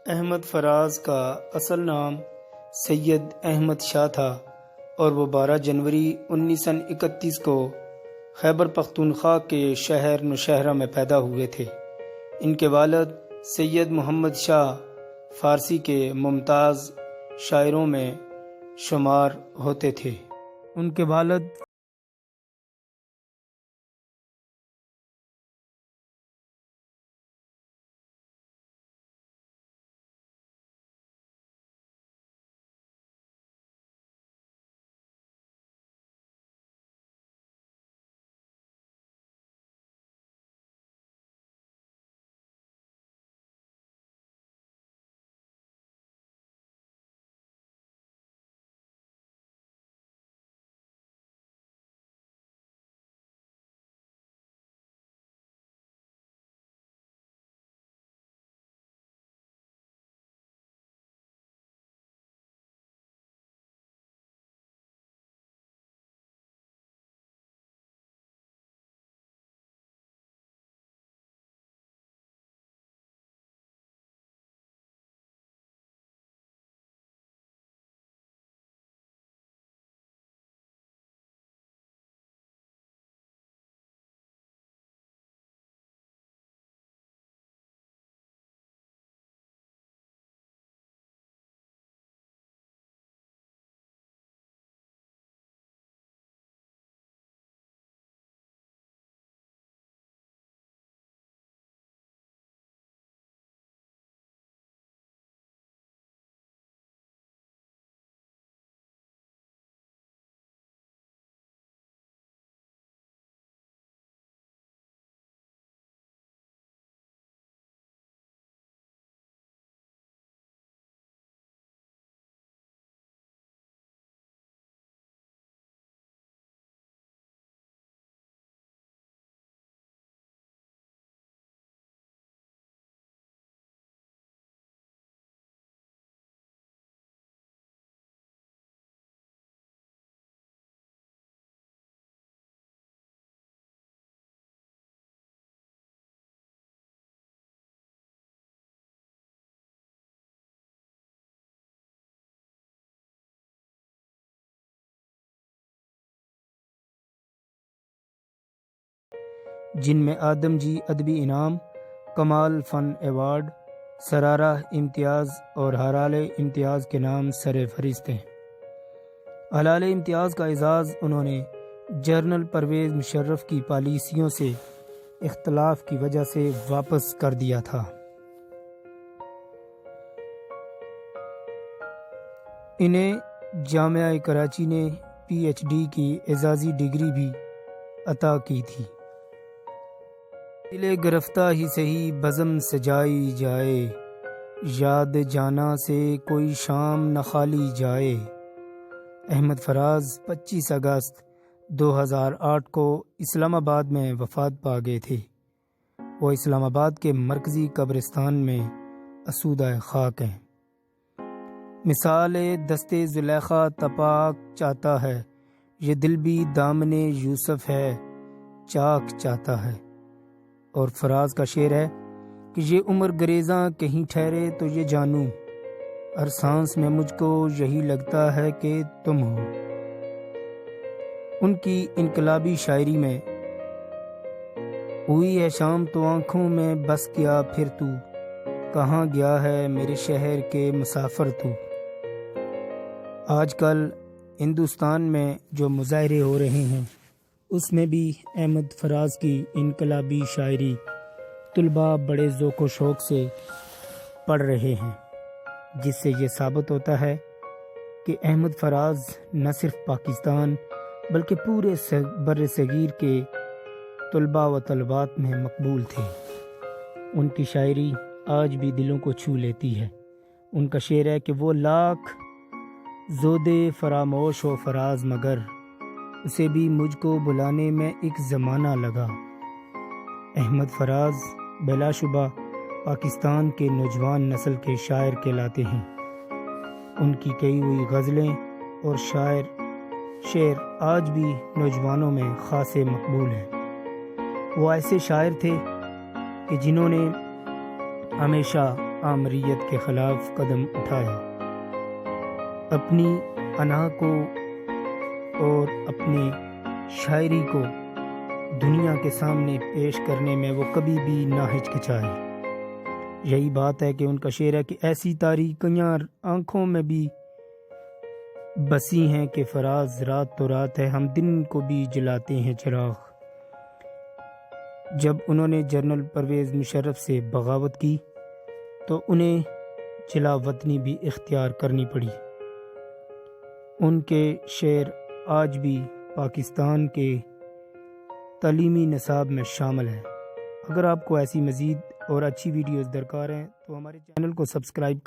احمد فراز کا اصل نام سید احمد شاہ تھا اور وہ 12 جنوری 1931 کو خیبر پختونخوا کے شہر نوشہرہ میں پیدا ہوئے تھے۔ ان کے والد سید محمد شاہ فارسی کے ممتاز شاعروں میں شمار ہوتے تھے۔ ان کے والد جن میں آدم جی ادبی انعام، کمال فن ایوارڈ، سرارہ امتیاز اور ہلال امتیاز کے نام سر فہرست ہیں۔ ہلال امتیاز کا اعزاز انہوں نے جنرل پرویز مشرف کی پالیسیوں سے اختلاف کی وجہ سے واپس کر دیا تھا۔ انہیں جامعہ کراچی نے پی ایچ ڈی کی اعزازی ڈگری بھی عطا کی تھی۔ دل گرفتہ ہی سہی بزم سجائی جائے، یاد جانا سے کوئی شام نہ خالی جائے۔ احمد فراز 25 اگست 2008 کو اسلام آباد میں وفات پا گئے تھے۔ وہ اسلام آباد کے مرکزی قبرستان میں اسودہ خاک ہیں۔ مثال دست زلیخا تپاک چاہتا ہے، یہ دل بھی دامن یوسف ہے چاک چاہتا ہے۔ اور فراز کا شعر ہے کہ یہ عمر گریزاں کہیں ٹھہرے تو یہ جانوں، ہر سانس میں مجھ کو یہی لگتا ہے کہ تم ہو۔ ان کی انقلابی شاعری میں ہوئی ہے شام تو آنکھوں میں بس کیا پھر تو، کہاں گیا ہے میرے شہر کے مسافر تو۔ آج کل ہندوستان میں جو مظاہرے ہو رہے ہیں اس میں بھی احمد فراز کی انقلابی شاعری طلباء بڑے ذوق و شوق سے پڑھ رہے ہیں، جس سے یہ ثابت ہوتا ہے کہ احمد فراز نہ صرف پاکستان بلکہ پورے بر صغیر کے طلباء و طالبات میں مقبول تھے۔ ان کی شاعری آج بھی دلوں کو چھو لیتی ہے۔ ان کا شعر ہے کہ وہ لاکھ زودے فراموش ہو فراز مگر، اسے بھی مجھ کو بلانے میں ایک زمانہ لگا۔ احمد فراز بلا شبہ پاکستان کے نوجوان نسل کے شاعر کہلاتے ہیں۔ ان کی کئی ہوئی غزلیں اور شعر آج بھی نوجوانوں میں خاصے مقبول ہیں۔ وہ ایسے شاعر تھے کہ جنہوں نے ہمیشہ آمریت کے خلاف قدم اٹھایا۔ اپنی انا کو اور اپنی شاعری کو دنیا کے سامنے پیش کرنے میں وہ کبھی بھی نہ ہچکچائے۔ یہی بات ہے کہ ان کا شعر ہے کہ ایسی تاریکیاں آنکھوں میں بھی بسی ہیں کہ فراز رات تو رات ہے، ہم دن کو بھی جلاتے ہیں چراغ۔ جب انہوں نے جنرل پرویز مشرف سے بغاوت کی تو انہیں جلا وطنی بھی اختیار کرنی پڑی۔ ان کے شعر آج بھی پاکستان کے تعلیمی نصاب میں شامل ہیں۔ اگر آپ کو ایسی مزید اور اچھی ویڈیوز درکار ہیں تو ہمارے چینل کو سبسکرائب